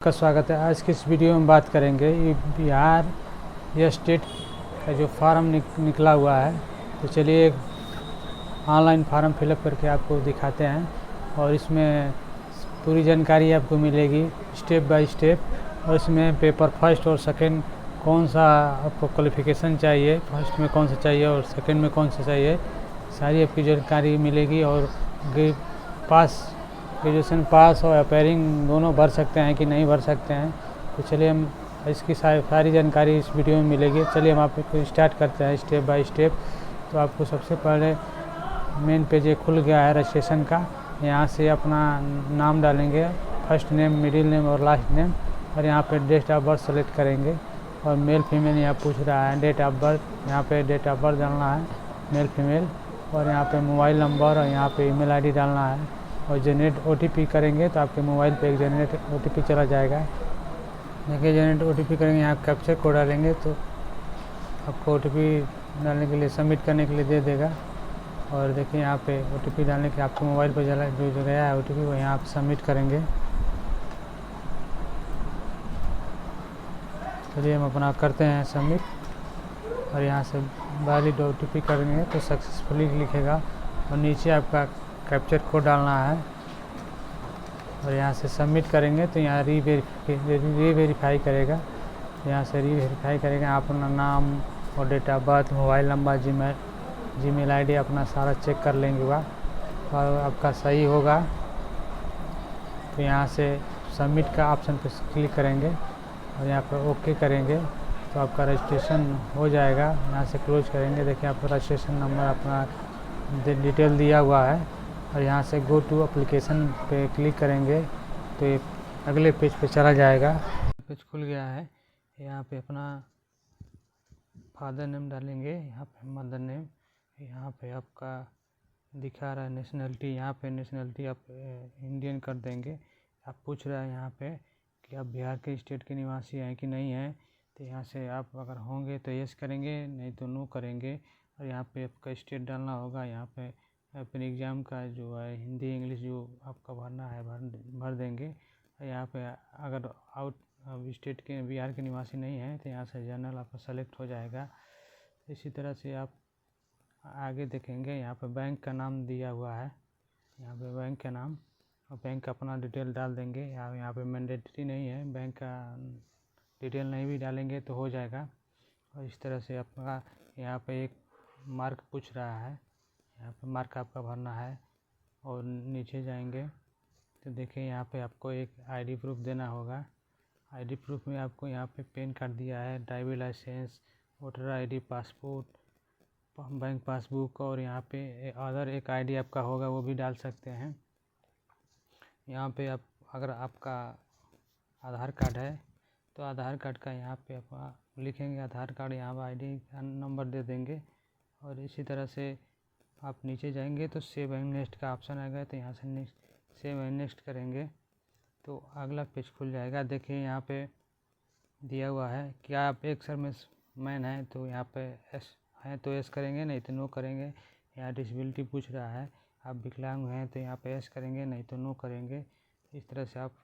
का स्वागत है। आज की इस वीडियो में बात करेंगे ये बिहार या स्टेट का जो फार्म निकला हुआ है। तो चलिए एक ऑनलाइन फार्म फिलअप करके आपको दिखाते हैं और इसमें पूरी जानकारी आपको मिलेगी स्टेप बाय स्टेप। और इसमें पेपर फर्स्ट और सेकंड कौन सा आपको क्वालिफ़िकेशन चाहिए, फर्स्ट में कौन सा चाहिए और सेकंड में कौन सा चाहिए, सारी आपकी जानकारी मिलेगी। और ग्रेजुएशन पास और अपेयरिंग दोनों भर सकते हैं कि नहीं भर सकते हैं। तो चलिए हम इसकी सारी जानकारी इस वीडियो में मिलेगी। चलिए हम आपको स्टार्ट करते हैं स्टेप बाय स्टेप। तो आपको सबसे पहले मेन पेज ये खुल गया है रजिस्ट्रेशन का। यहाँ से अपना नाम डालेंगे, फर्स्ट नेम, मिडिल नेम और लास्ट नेम। और यहाँ पे डेट ऑफ बर्थ सेलेक्ट करेंगे और मेल फीमेल यहाँ पूछ रहा है डेट ऑफ बर्थ। यहाँ पे डेट ऑफ बर्थ डालना है मेल फीमेल। और यहाँ पे मोबाइल नंबर और यहाँ पे ईमेल आईडी डालना है। और जनरेट OTP करेंगे तो आपके मोबाइल पे एक जनरेट OTP चला जाएगा। देखिए जनरेट OTP करेंगे, यहाँ कैप्चर कोड डालेंगे तो आपको OTP डालने के लिए, सबमिट करने के लिए दे देगा। और देखिए यहाँ पे OTP डालने के आपके मोबाइल पर जो गया है OTP वो यहाँ आप सबमिट करेंगे। चलिए हम अपना करते हैं सबमिट। और यहाँ से वैलिड OTP करेंगे तो सक्सेसफुली लिखेगा और नीचे आपका कैप्चर कोड डालना है। और यहाँ से सबमिट करेंगे तो यहाँ रीवेरीफाई करेगा। यहाँ से रीवेरीफाई करेगा अपना नाम और date of birth, mobile number, Gmail ID अपना सारा चेक कर लेंगे वह और आपका सही होगा तो यहाँ से सबमिट का ऑप्शन पर क्लिक करेंगे और यहाँ पर ओके करेंगे तो आपका रजिस्ट्रेशन हो जाएगा। यहाँ से क्लोज करेंगे। देखिए आपका रजिस्ट्रेशन नंबर अपना डिटेल दिया हुआ है। और यहाँ से गो टू एप्लीकेशन पे क्लिक करेंगे तो ये अगले पेज पे चला जाएगा। पेज खुल गया है। यहाँ पे अपना फादर नेम डालेंगे, यहाँ पे मदर नेम, यहाँ पे आपका दिखा रहा है नेशनलिटी, यहाँ पे नेशनलिटी आप इंडियन कर देंगे। आप पूछ रहा है यहाँ पे कि आप बिहार के स्टेट के निवासी हैं कि नहीं हैं। तो यहाँ से आप अगर होंगे तो यस करेंगे, नहीं तो नो करेंगे। और यहाँ पे आपका स्टेट डालना होगा। यहाँ पे अपने एग्ज़ाम का जो है हिंदी इंग्लिश जो आपका भरना है भर देंगे। यहाँ पे अगर आउट स्टेट के बिहार के निवासी नहीं हैं तो यहाँ से जनरल आपका सेलेक्ट हो जाएगा। इसी तरह से आप आगे देखेंगे यहाँ पे बैंक का नाम दिया हुआ है, यहाँ पे बैंक का नाम और बैंक का अपना डिटेल डाल देंगे। यहाँ पे मैंडेटरी नहीं है, बैंक का डिटेल नहीं भी डालेंगे तो हो जाएगा। और इस तरह से आपका यहाँ पे एक मार्क पूछ रहा है, यहाँ पे मार्क आपका भरना है। और नीचे जाएंगे तो देखिए यहाँ पे आपको एक ID प्रूफ देना होगा। ID प्रूफ में आपको यहाँ पे पैन कार्ड दिया है, driving licence, voter ID, passport, bank passbook और यहाँ पे अदर एक ID आपका होगा वो भी डाल सकते हैं। यहाँ पे आप अगर आपका आधार कार्ड है तो आधार कार्ड का यहाँ पे आप लिखेंगे आधार कार्ड, यहाँ पर ID का नंबर दे देंगे। और इसी तरह से आप नीचे जाएंगे तो सेव एंड नेक्स्ट का ऑप्शन आएगा तो यहाँ से सेव एंड नेक्स्ट करेंगे तो अगला पेज खुल जाएगा। देखिए यहाँ पे दिया हुआ है कि आप एक सर्विस मैन हैं तो यहाँ पे एस हैं तो एस करेंगे, नहीं तो नो करेंगे। यहाँ डिसेबिलिटी पूछ रहा है, आप विकलांग हैं तो यहाँ पे एस करेंगे, नहीं तो नो करेंगे। इस तरह से आप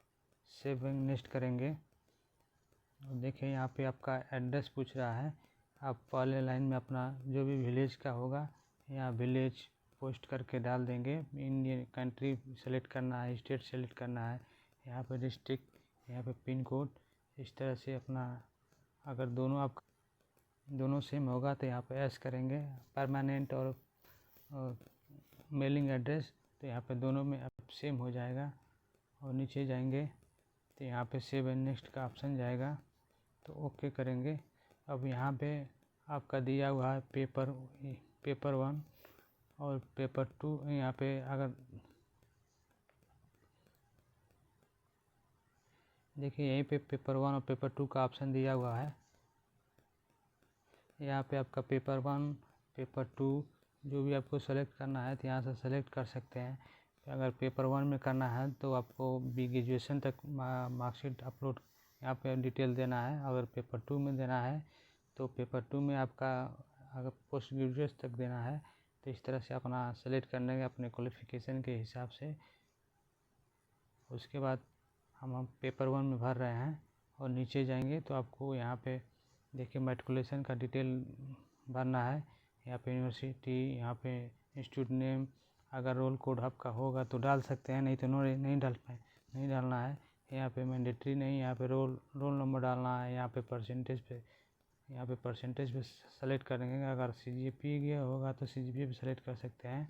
सेव एंड नेक्स्ट करेंगे। और देखिए यहाँ पे आपका एड्रेस पूछ रहा है, आप पहले लाइन में अपना जो भी विलेज का होगा यहाँ विलेज पोस्ट करके डाल देंगे। इंडियन कंट्री सेलेक्ट करना है, स्टेट सेलेक्ट करना है, यहाँ पे डिस्ट्रिक्ट, यहाँ पे पिन कोड। इस तरह से अपना अगर दोनों सेम होगा तो यहाँ पे एस करेंगे। परमानेंट और मेलिंग एड्रेस तो यहाँ पे दोनों में अब सेम हो जाएगा। और नीचे जाएंगे तो यहाँ पे सेव एंड नेक्स्ट का ऑप्शन जाएगा तो ओके करेंगे। अब यहाँ पे आपका दिया हुआ है पेपर 1 और पेपर 2। यहाँ पे अगर देखिए यहीं पे पेपर 1 और पेपर 2 का ऑप्शन दिया हुआ है। यहाँ पे आपका पेपर 1 पेपर 2 जो भी आपको सेलेक्ट करना है तो यहाँ से सेलेक्ट कर सकते हैं। अगर पेपर 1 में करना है तो आपको ग्रेजुएशन तक मार्कशीट अपलोड यहाँ पे डिटेल देना है। अगर पेपर 2 में देना है तो पेपर 2 में आपका अगर पोस्ट ग्रेजुएट तक देना है तो इस तरह से अपना सेलेक्ट करने के अपने क्वालिफ़िकेशन के हिसाब से। उसके बाद हम पेपर 1 में भर रहे हैं। और नीचे जाएंगे तो आपको यहाँ पे देखिए मैट्रिकुलेशन का डिटेल भरना है। यहाँ पे यूनिवर्सिटी, यहाँ पे इंस्टीट्यूट नेम, अगर रोल कोड आपका होगा तो डाल सकते हैं, नहीं तो नहीं डालना है। यहाँ पे मैंडेटरी नहीं, यहाँ पे रोल नंबर डालना है। यहाँ पे परसेंटेज पे सेलेक्ट करेंगे। अगर CGPA गया होगा तो CGPA भी सेलेक्ट कर सकते हैं।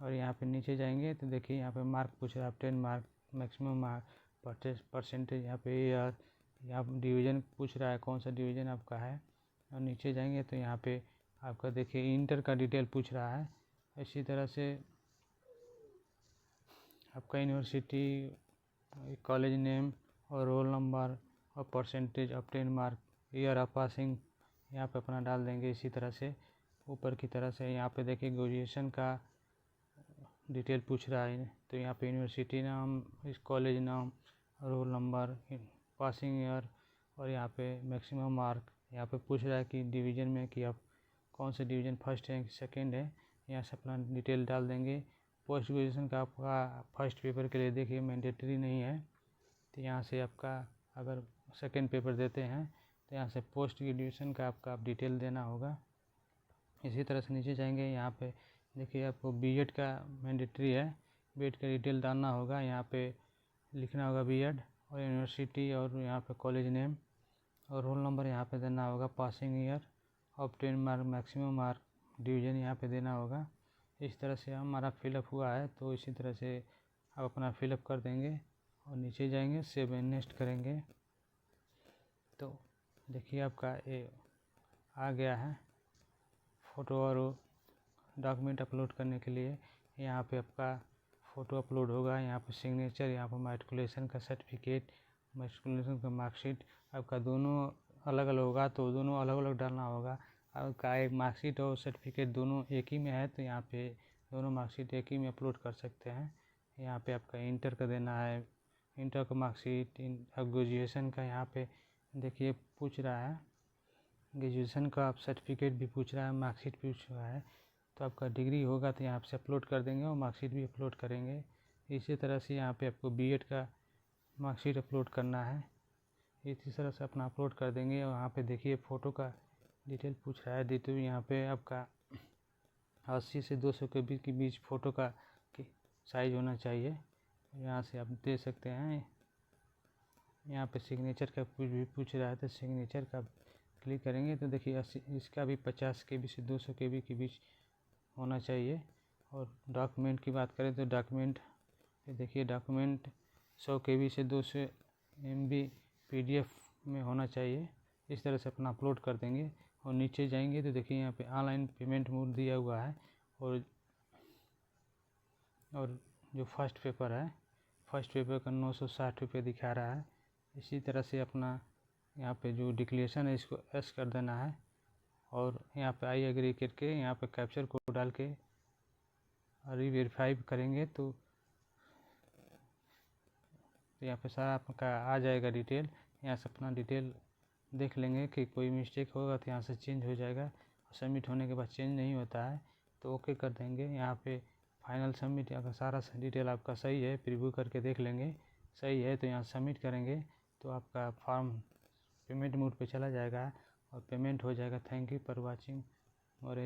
और यहाँ पे नीचे जाएंगे तो देखिए यहाँ पे मार्क पूछ रहा है, 10 मार्क, मैक्सिमम मार्क, परसेंटेज, यहाँ पे ईयर, यहाँ डिवीज़न पूछ रहा है, कौन सा डिवीज़न आपका है। और नीचे जाएंगे तो यहाँ पे आपका देखिए इंटर का डिटेल पूछ रहा है। इसी तरह से आपका यूनिवर्सिटी, कॉलेज नेम और रोल नंबर और percentage of 10 mark, year of passing यहाँ पे अपना डाल देंगे। इसी तरह से ऊपर की तरह से यहाँ पे देखिए ग्रेजुएशन का डिटेल पूछ रहा है, तो यहाँ पे यूनिवर्सिटी नाम, इस कॉलेज नाम, रोल नंबर, पासिंग ईयर और यहाँ पे मैक्सिमम मार्क। यहाँ पे पूछ रहा है कि डिवीज़न में कि आप कौन से डिवीज़न, फर्स्ट है कि सेकेंड है। यहाँ से अपना डिटेल डाल देंगे। पोस्ट ग्रेजुएशन का आपका फर्स्ट पेपर के लिए देखिए मैंडेटरी नहीं है, तो यहाँ से आपका अगर सेकेंड पेपर देते हैं तो यहाँ से पोस्ट ग्रेजुएशन का आपका डिटेल देना होगा। इसी तरह से नीचे जाएंगे, यहाँ पे देखिए आपको बीएड का मैंडेटरी है, बीएड का डिटेल डालना होगा। यहाँ पे लिखना होगा बीएड और यूनिवर्सिटी और यहाँ पे कॉलेज नेम और रोल नंबर यहाँ पे देना होगा, passing year of 10 mark, maximum mark, division यहाँ पे देना होगा। इस तरह से हमारा फिलअप हुआ है, तो इसी तरह से आप अपना फिलअप कर देंगे और नीचे जाएंगे, सेव एंड नेक्स्ट करेंगे। तो देखिए आपका ये आ गया है फ़ोटो और डॉक्यूमेंट अपलोड करने के लिए। यहाँ पे आपका फ़ोटो अपलोड होगा, यहाँ पे सिग्नेचर, यहाँ पे मैट्रिकुलेशन का सर्टिफिकेट, मैट्रिकुलेशन का मार्कशीट आपका दोनों अलग अलग होगा, तो दोनों अलग अलग डालना होगा। आपका एक मार्कशीट और सर्टिफिकेट दोनों एक ही में है, तो यहाँ पे दोनों मार्कशीट एक ही में अपलोड कर सकते हैं। यहाँ पे आपका इंटर का देना है, इंटर का मार्कशीट, ग्रेजुएशन का यहाँ पे देखिए पूछ रहा है, ग्रेजुएशन का आप सर्टिफिकेट भी पूछ रहा है, मार्कशीट भी पूछ रहा है। तो आपका डिग्री होगा तो यहाँ से अपलोड कर देंगे और मार्कशीट भी अपलोड करेंगे। इसी तरह से यहाँ पे आपको बीएड का मार्कशीट अपलोड करना है, इसी तरह से अपना अपलोड कर देंगे। और यहाँ पे देखिए फ़ोटो का डिटेल पूछ रहा है, तो यहाँ पे आपका 80 से 200 के बीच फ़ोटो का साइज होना चाहिए। यहाँ से आप दे सकते हैं। यहाँ पे सिग्नेचर का कुछ भी पूछ रहा है, तो सिग्नेचर का क्लिक करेंगे तो देखिए इसका भी 50 KB से 200 KB के बीच होना चाहिए। और डॉक्यूमेंट की बात करें तो डॉक्यूमेंट देखिए, डॉक्यूमेंट 100 KB से 200 MB PDF में होना चाहिए। इस तरह से अपना अपलोड कर देंगे और नीचे जाएंगे तो देखिए यहाँ पे ऑनलाइन पेमेंट मोड दिया हुआ है। और जो फर्स्ट पेपर है, फर्स्ट पेपर का 960 रुपये दिखा रहा है। इसी तरह से अपना यहाँ पे जो डिक्लेरेशन है इसको एस कर देना है और यहाँ पे आई एग्री करके यहाँ पे कैप्चर कोड डाल के रीवेरीफाई करेंगे तो यहाँ पे सारा आपका आ जाएगा डिटेल। यहाँ से अपना डिटेल देख लेंगे कि कोई मिस्टेक होगा तो यहाँ से चेंज हो जाएगा। और सबमिट होने के बाद चेंज नहीं होता है तो ओके कर देंगे। यहाँ पे फाइनल सबमिट, अगर सारा डिटेल आपका सही है, प्रीव्यू करके देख लेंगे, सही है तो यहाँ सबमिट करेंगे तो आपका फॉर्म पेमेंट मोड पे चला जाएगा और पेमेंट हो जाएगा। थैंक यू फॉर वाचिंग और